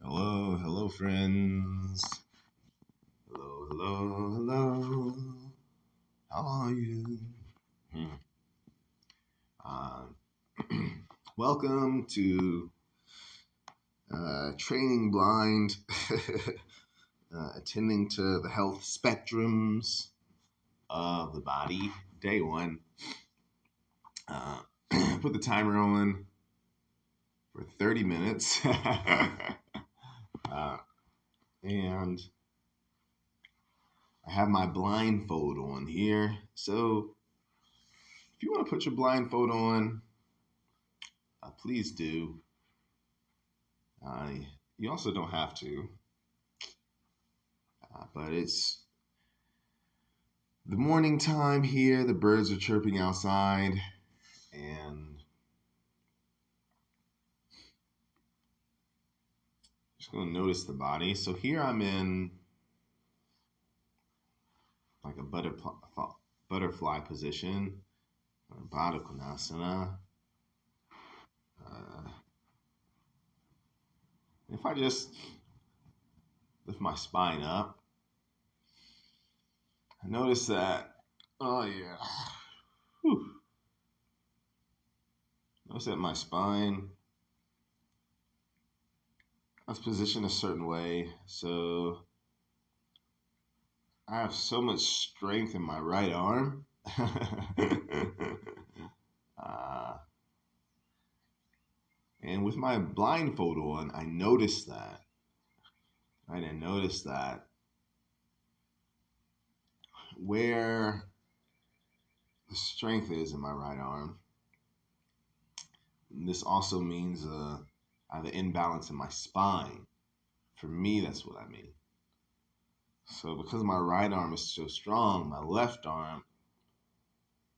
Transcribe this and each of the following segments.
Hello, hello, friends. Hello, hello, hello. How are you? Hmm. Uh, Welcome to Training Blind, attending to the health spectrums of the body. Day one. Uh, Put the timer on for 30 minutes. And I have my blindfold on here. So if you want to put your blindfold on, please do. You also don't have to, but it's the morning time here. The birds are chirping outside, and just going to notice the body. So here I'm in like a butterfly position, Baddha Konasana. If I just lift my spine up, I notice that, oh yeah, whew. Notice that my spine is positioned a certain way. So I have so much strength in my right arm. uh, and with my blindfold on, I noticed that. Right, I noticed that where the strength is in my right arm. This also means I have an imbalance in my spine. For me, that's what I mean. So because my right arm is so strong, my left arm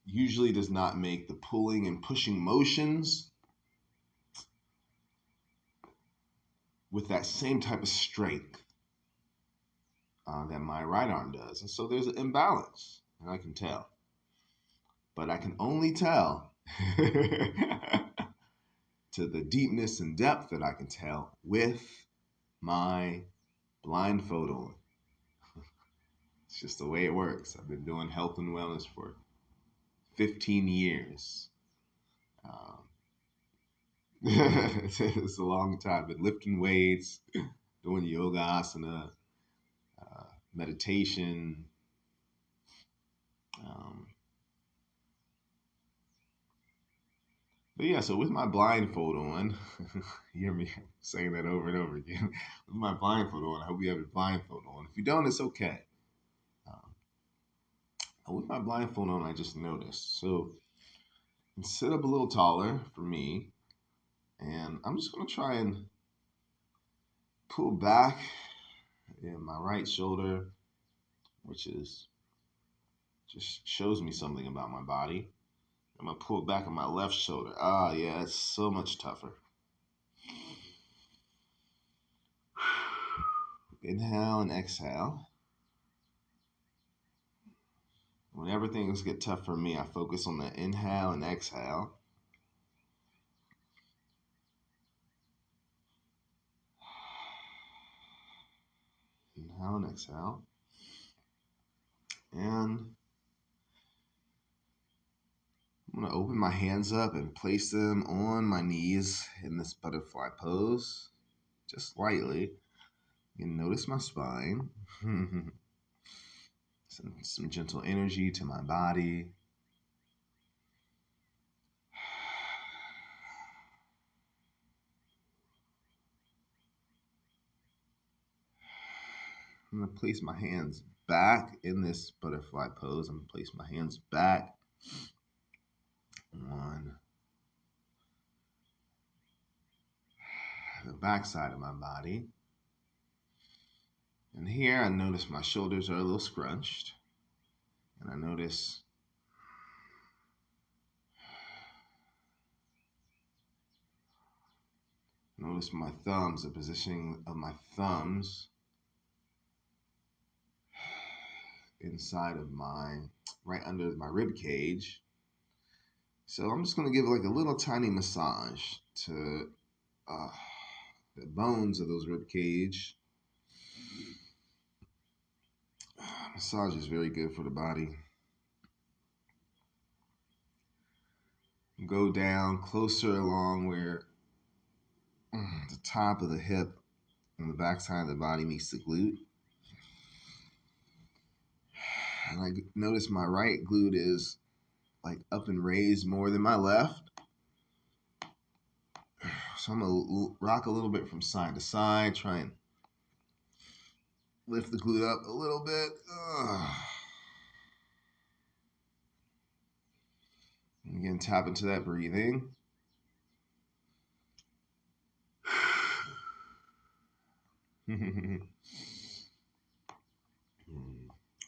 usually does not make the pulling and pushing motions with that same type of strength that my right arm does. And so there's an imbalance, and I can tell. But I can only tell to the deepness and depth that I can tell with my blindfold on. It's just the way it works. I've been doing health and wellness for 15 years. It's a long time. Been lifting weights, doing yoga asana, meditation. Um, but yeah, so with my blindfold on, you hear me saying that over and over again. With my blindfold on, I hope you have your blindfold on. If you don't, it's okay. With my blindfold on, I just noticed. So sit up a little taller for me, and I'm just going to try and pull back in my right shoulder, which is just shows me something about my body. I'm going to pull back on my left shoulder. Ah, yeah, it's so much tougher. Inhale and exhale. Whenever things get tough for me, I focus on the inhale and exhale. Inhale and exhale. And I'm going to open my hands up and place them on my knees in this butterfly pose, just lightly. You can notice my spine. some gentle energy to my body. I'm going to place my hands back in this butterfly pose. I'm going to place my hands back on the back side of my body. And here I notice my shoulders are a little scrunched. And I notice my thumbs, the positioning of my thumbs inside of right under my rib cage. So I'm just going to give like a little tiny massage to uh, the bones of those rib cage. Massage is very good for the body. Go down closer along where the top of the hip and the backside of the body meets the glute. And I notice my right glute is like up and raised more than my left. So I'm gonna rock a little bit from side to side, try and lift the glute up a little bit. Again, tap into that breathing.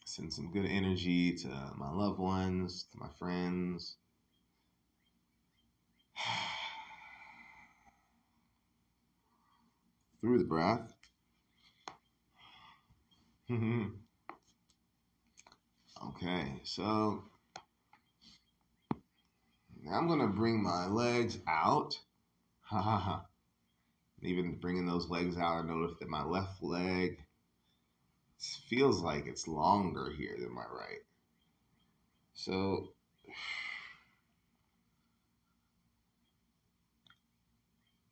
Send some good energy to my loved ones, to my friends. Through the breath. Okay, so now I'm gonna bring my legs out. Even bringing those legs out, I notice that my left leg feels like it's longer here than my right. So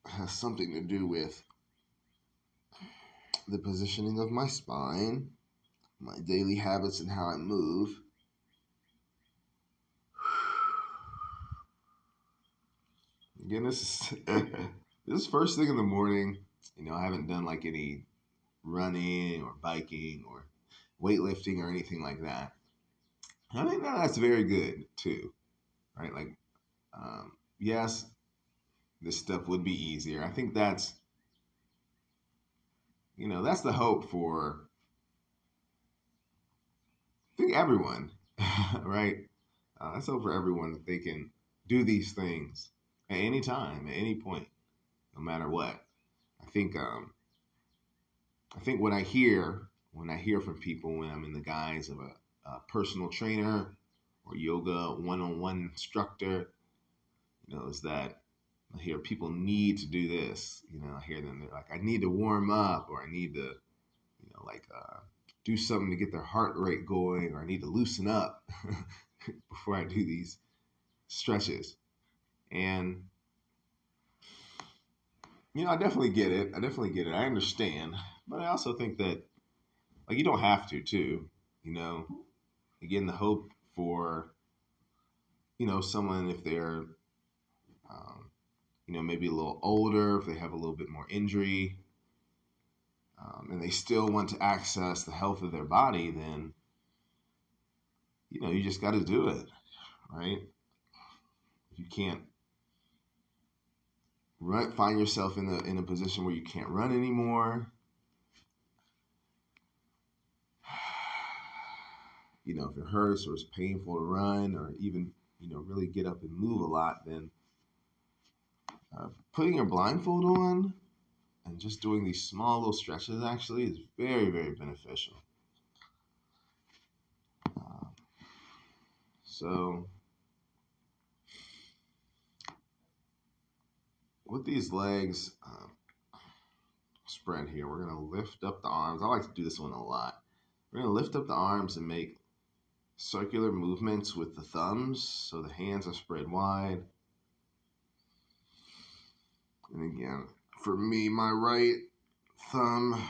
it has something to do with the positioning of my spine, my daily habits, and how I move. Again, this is first thing in the morning. I haven't done like any running or biking or weightlifting or anything like that. I think that's very good too, right? Like, yes, this stuff would be easier. I think that's the hope for, I think, everyone, right? That's hope for everyone that they can do these things at any time, at any point, no matter what. I think, I think when I hear from people when I'm in the guise of a personal trainer or yoga one-on-one instructor, is that I hear people need to do this. I hear them, they're like, I need to warm up, or I need to, do something to get their heart rate going, or I need to loosen up before I do these stretches. And, I definitely get it. I definitely get it. I understand. But I also think that, like, you don't have to, too. You know, Again, the hope for, someone, if they're, um, maybe a little older, if they have a little bit more injury, and they still want to access the health of their body, then, you just got to do it, right? If you can't find yourself in a position where you can't run anymore, if it hurts or it's painful to run, or even, really get up and move a lot, then putting your blindfold on and just doing these small little stretches actually is very, very beneficial. Uh, so with these legs spread here, we're going to lift up the arms. I like to do this one a lot. We're going to lift up the arms and make circular movements with the thumbs, so the hands are spread wide. And again, for me, my right thumb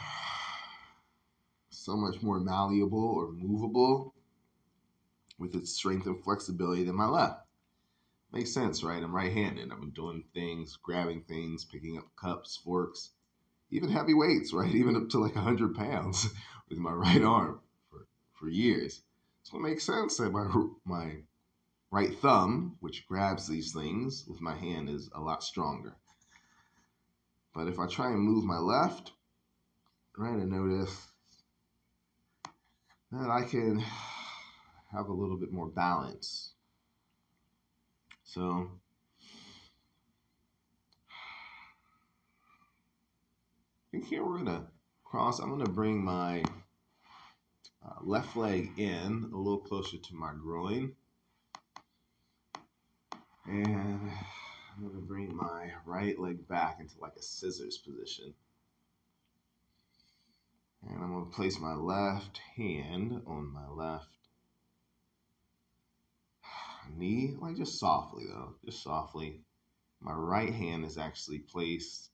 so much more malleable or movable with its strength and flexibility than my left. Makes sense, right? I'm right-handed. I've been doing things, grabbing things, picking up cups, forks, even heavy weights, right? Even up to like 100 pounds with my right arm for years. So it makes sense that my right thumb, which grabs these things with my hand, is a lot stronger. But if I try and move my left, right, I notice that I can have a little bit more balance. So I think here we're going to cross. I'm going to bring my left leg in a little closer to my groin. And I'm going to bring my right leg back into like a scissors position. And I'm going to place my left hand on my left knee, like just softly though, just softly. My right hand is actually placed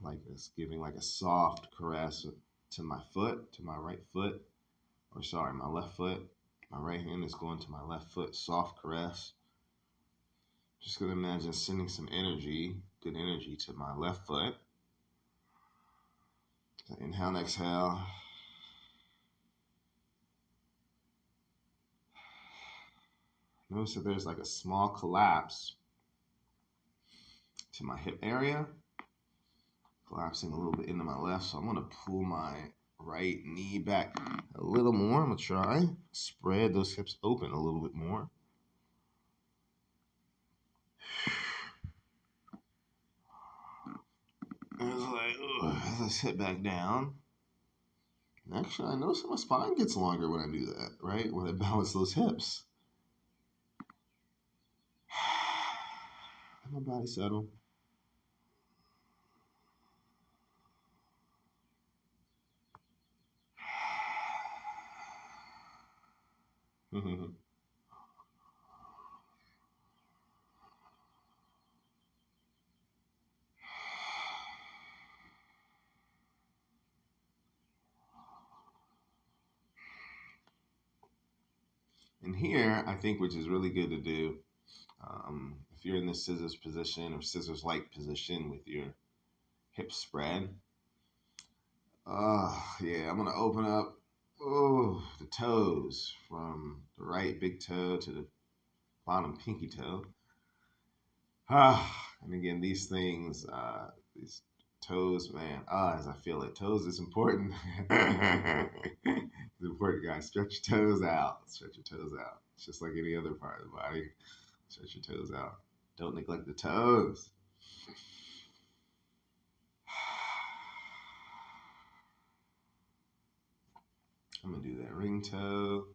like this, giving like a soft caress to my foot, to my right foot, or sorry, my left foot. My right hand is going to my left foot, soft caress. Just gonna imagine sending some energy, good energy to my left foot. So inhale and exhale. Notice that there's like a small collapse to my hip area, collapsing a little bit into my left. So I'm gonna pull my right knee back a little more. I'm gonna try spread those hips open a little bit more. And it's like, ugh, as I sit back down. Actually, I notice my spine gets longer when I do that, right? When I balance those hips. Let my body settle. And here, I think, which is really good to do, if you're in the scissors position or scissors-like position with your hips spread, yeah, I'm gonna open up, the toes from the right big toe to the bottom pinky toe. And again, these things, these toes, man, as I feel it, toes is important. It's important, guys. Stretch your toes out. Stretch your toes out. It's just like any other part of the body. Stretch your toes out. Don't neglect the toes. I'm gonna do that ring toe,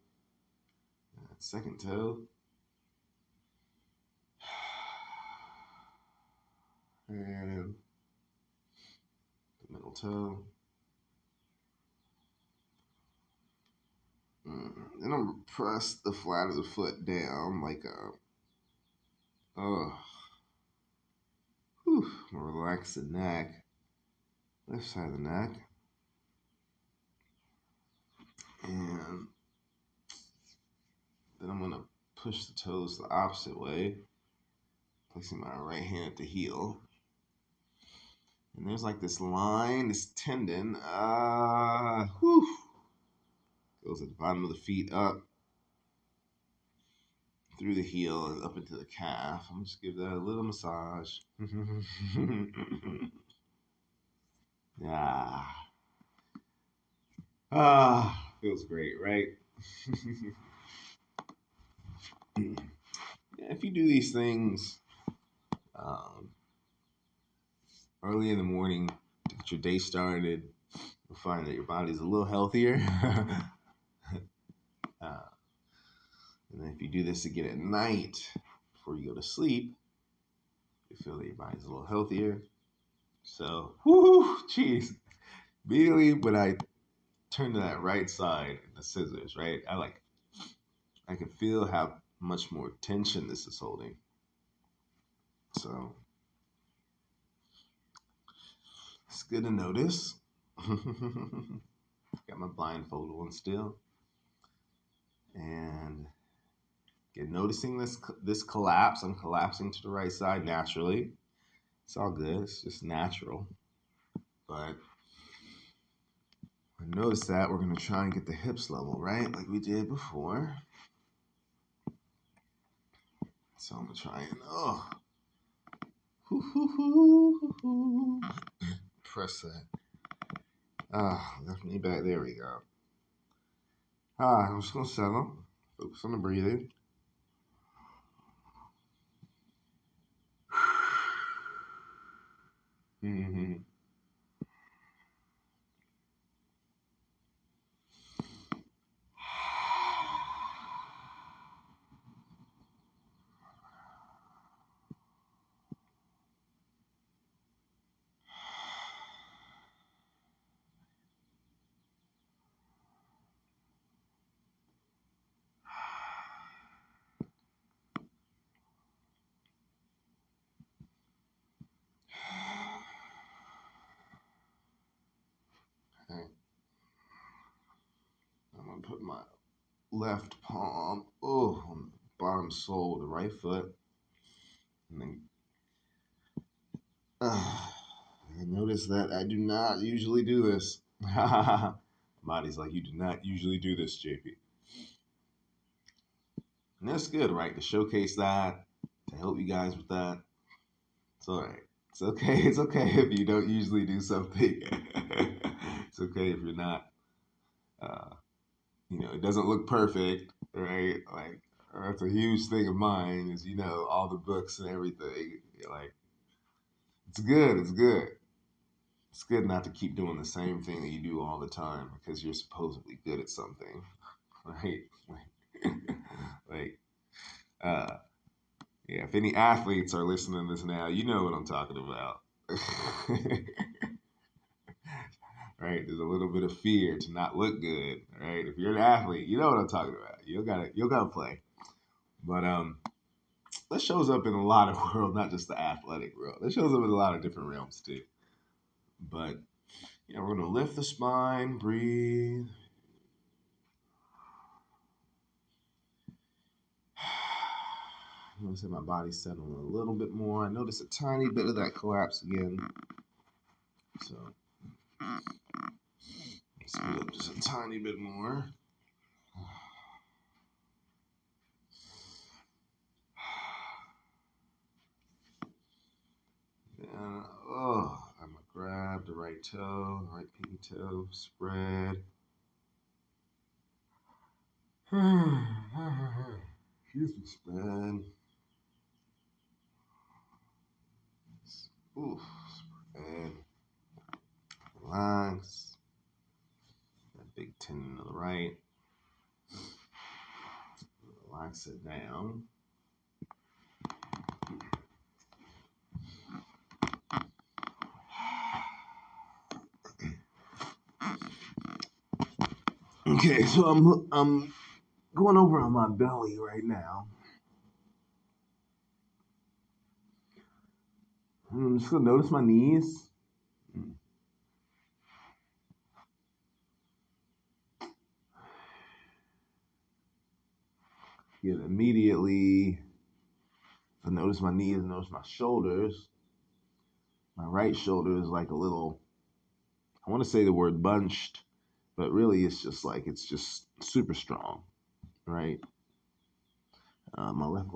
that second toe, and the middle toe. Then I'm gonna press the flat of the foot down like oh, relax the neck, left side of the neck, and then I'm gonna push the toes the opposite way, placing my right hand at the heel. And there's like this line, this tendon, goes at the bottom of the feet up through the heel and up into the calf. I'm just give that a little massage. Yeah. Feels great, right? Yeah, if you do these things early in the morning to get your day started, you'll find that your body's a little healthier. And then if you do this again at night before you go to sleep, you feel that your body's a little healthier. So, jeez. Immediately when I turn to that right side, the scissors, right? I can feel how much more tension this is holding. So it's good to notice. Got my blindfold on still, and again, noticing this collapse. I'm collapsing to the right side naturally. It's all good. It's just natural. But I notice that we're gonna try and get the hips level, right? Like we did before. So I'm gonna try and press that. Left knee back. There we go. I'm just gonna settle. Focus on the breathing. Mm-hmm. left palm, on the bottom sole of the right foot. And then I notice that I do not usually do this. Body's like, you do not usually do this, JP. And that's good, right? To showcase that, to help you guys with that. It's all right. It's okay. It's okay if you don't usually do something. It's okay if you're not, uh, it doesn't look perfect, right? Like, that's a huge thing of mine is, all the books and everything. You're like, it's good. It's good. It's good not to keep doing the same thing that you do all the time because you're supposedly good at something, right? Like, uh, yeah, if any athletes are listening to this now, you know what I'm talking about. Right? There's a little bit of fear to not look good, right? If you're an athlete, you know what I'm talking about. You gotta play. But that shows up in a lot of worlds, not just the athletic world. That shows up in a lot of different realms too. But yeah, we're gonna lift the spine, breathe. Notice that my body's settling a little bit more. I notice a tiny bit of that collapse again. So speed up just a tiny bit more. And I'm gonna grab the right toe, right pinky toe, spread. Excuse me, spread. Oof, spread. Relax. That big tendon to the right. Relax it down. Okay, so I'm going over on my belly right now. I'm just gonna notice my knees. Get immediately. I notice my knees, notice my shoulders. My right shoulder is like a little. I want to say the word bunched, but really it's just super strong, right? My left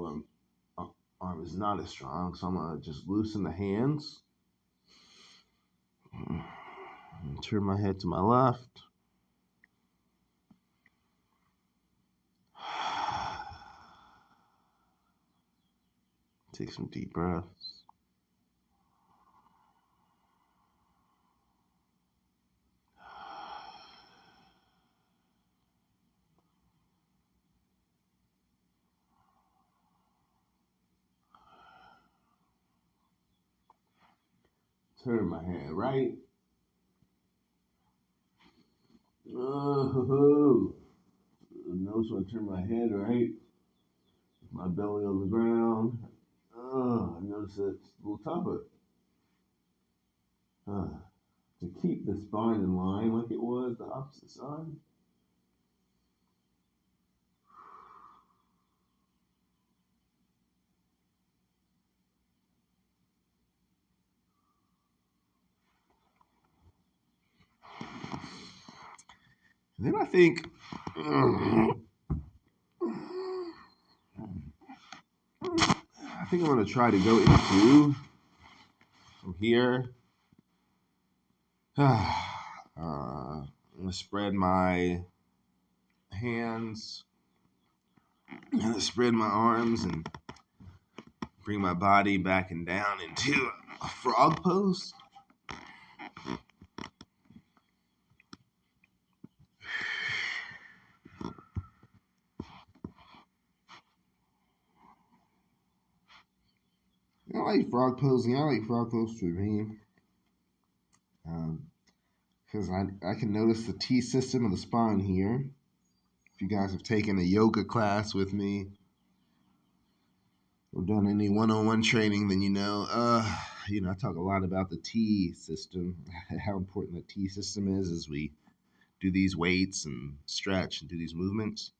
arm is not as strong, so I'm gonna just loosen the hands. Turn my head to my left. Take some deep breaths. Turn my head right. Oh, notice when I turn my head right, my belly on the ground. Oh, I notice it's a little tougher. To keep the spine in line like it was the opposite side. And then I think I'm gonna try to go into from here. I'm gonna spread my hands. I'm gonna spread my arms and bring my body back and down into a frog pose. I like frog posing. I like frog pose for me. Because I can notice the T system of the spine here. If you guys have taken a yoga class with me or done any one-on-one training, then I talk a lot about the T system, how important the T system is as we do these weights and stretch and do these movements.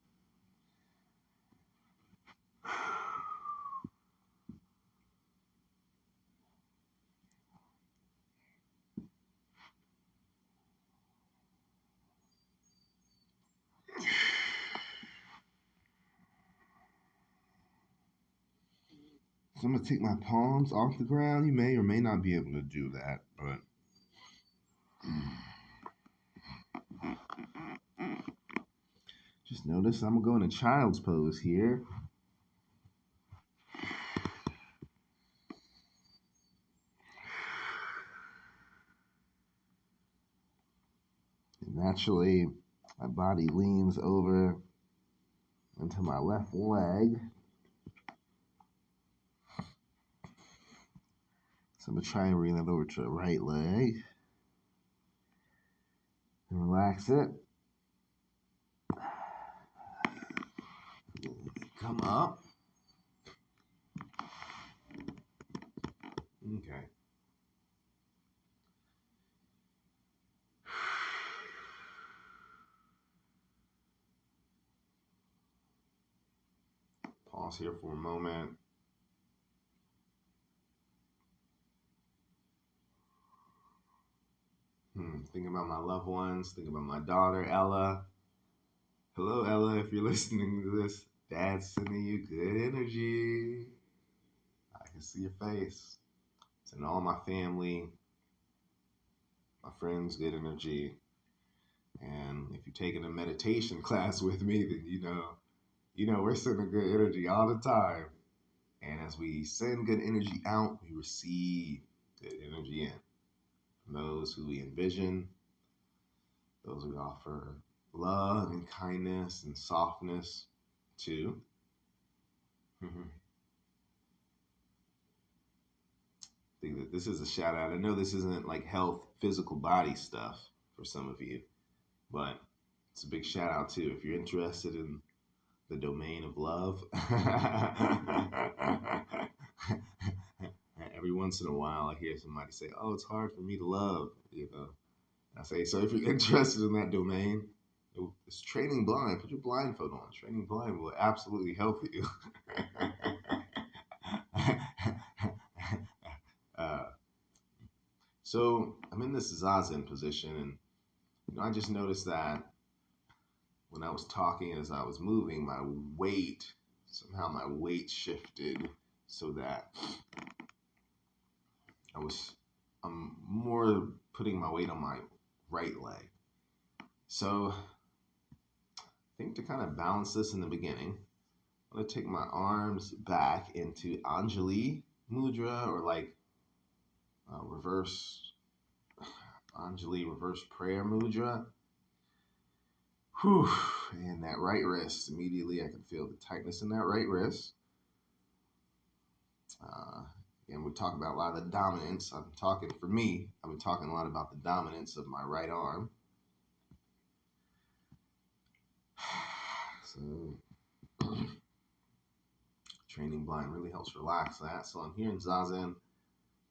So I'm going to take my palms off the ground. You may or may not be able to do that, but just notice I'm going to go in a child's pose here. And naturally, my body leans over into my left leg. So I'm going to try and bring that over to the right leg. And relax it. Come up. Okay. Pause here for a moment. Think about my loved ones. Think about my daughter, Ella. Hello, Ella, if you're listening to this. Dad's sending you good energy. I can see your face. Sending all my family, my friends, good energy. And if you're taking a meditation class with me, then you know we're sending good energy all the time. And as we send good energy out, we receive good energy in. From those who we envision, those we offer love and kindness and softness to. I think that this is a shout out. I know this isn't like health, physical body stuff for some of you, but it's a big shout out too. If you're interested in the domain of love, every once in a while I hear somebody say, "Oh, it's hard for me to love," I say, so if you're interested in that domain, it's Training Blind. Put your blindfold on. Training Blind will absolutely help you. uh, so I'm in this Zazen position, and I just noticed that when I was talking, as I was moving, somehow my weight shifted so that I'm more putting my weight on my right leg. So I think to kind of balance this in the beginning, I'm going to take my arms back into Anjali Mudra, or like reverse Anjali reverse prayer mudra. Whew. And that right wrist, immediately I can feel the tightness in that right wrist. And we talk about a lot of the dominance. I've been talking a lot about the dominance of my right arm. So Training Blind really helps relax that. So I'm here in Zazen,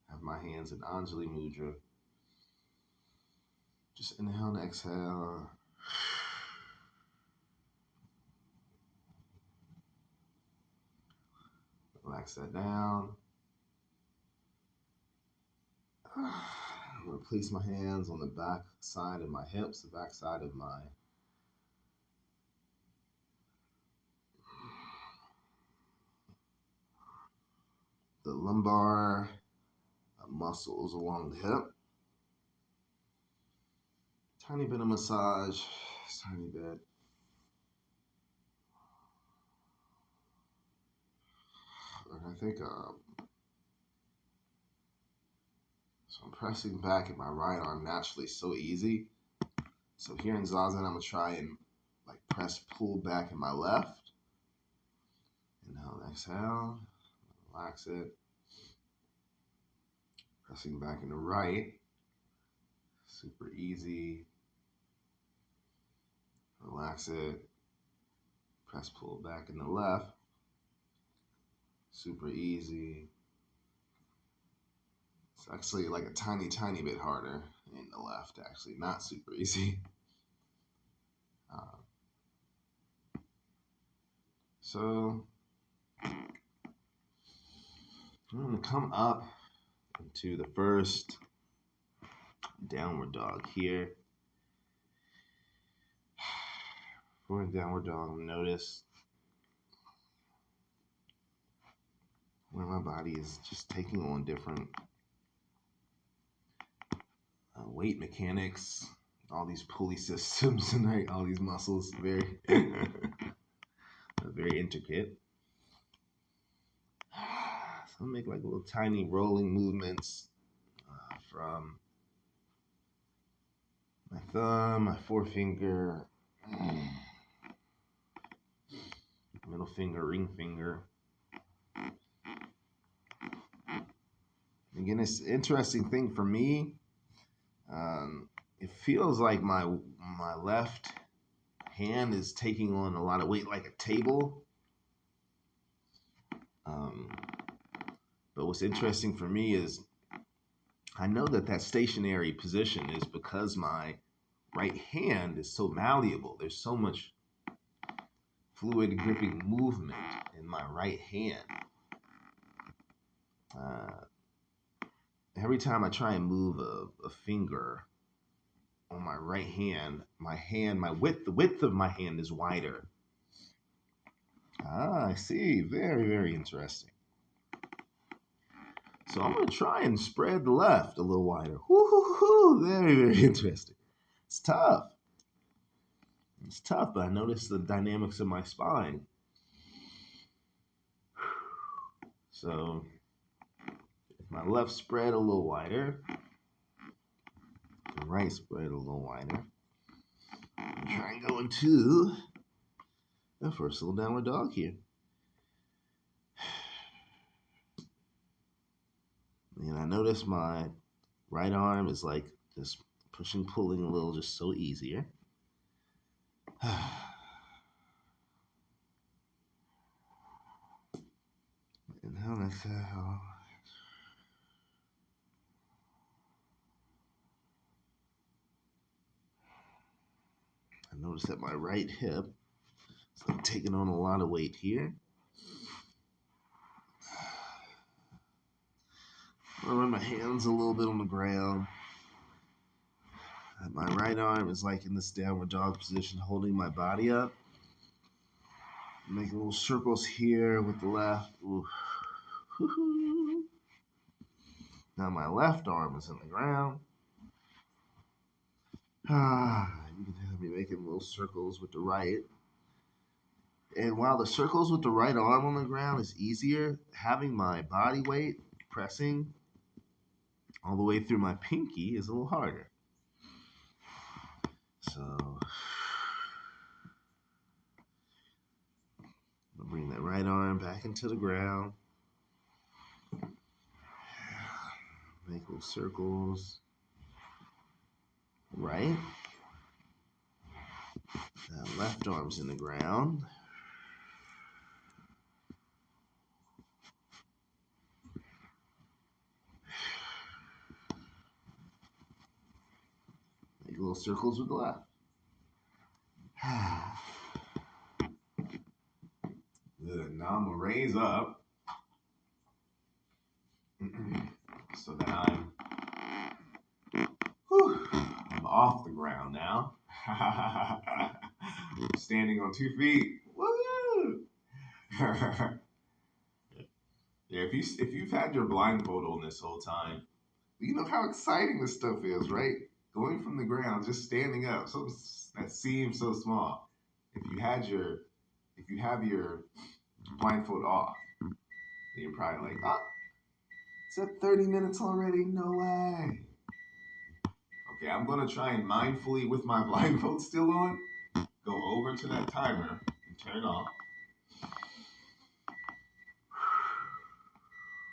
have my hands in Anjali Mudra. Just inhale and exhale. Relax that down. I'm going to place my hands on the back side of my hips, the back side of the lumbar muscles along the hip. Tiny bit of massage, tiny bit. I think so I'm pressing back in my right arm naturally, so easy. So here in Zazen, I'm gonna try and like pull back in my left. Inhale and exhale, relax it. Pressing back in the right, super easy. Relax it. Press pull back in the left, super easy. It's actually like a tiny bit harder in the left, actually, not super easy. So I'm gonna come up into the first downward dog here. For a downward dog, notice where my body is just taking on different weight mechanics, all these pulley systems, and right, all these muscles, very, very intricate. So I make like little tiny rolling movements from my thumb, my forefinger, middle finger, ring finger. Again, it's an interesting thing for me. It feels like my left hand is taking on a lot of weight, like a table. But what's interesting for me is I know that stationary position is because my right hand is so malleable. There's so much fluid gripping movement in my right hand. Every time I try and move a finger on my right hand, the width of my hand is wider. I see. Very, very interesting. So I'm going to try and spread the left a little wider. Woo-hoo-hoo. Very, very interesting. It's tough. It's tough, but I notice the dynamics of my spine. So if my left spread a little wider, the right spread a little wider, I'm trying to go into the first little downward dog here. And I notice my right arm is like just pushing, pulling a little, just so easier. Inhale and exhale. I notice that my right hip is like taking on a lot of weight here. I run my hands a little bit on the ground. My right arm is like in this downward dog position, holding my body up. Making little circles here with the left. Ooh. Now my left arm is in the ground. You can have me making little circles with the right. And while the circles with the right arm on the ground is easier, having my body weight pressing all the way through my pinky is a little harder. So I'll bring that right arm back into the ground. Make little circles. Right. That left arm's in the ground. Make little circles with the left. Good. Now I'm gonna raise up so that I'm off the ground now. Standing on 2 feet. Woo! Yeah, if you've had your blindfold on this whole time, you know how exciting this stuff is, right? Going from the ground, just standing up, something that seems so small. If you have your blindfold off, then you're probably like, oh, it's at 30 minutes already. No way. Okay, I'm gonna try and mindfully, with my blindfold still on, go over to that timer and turn it off.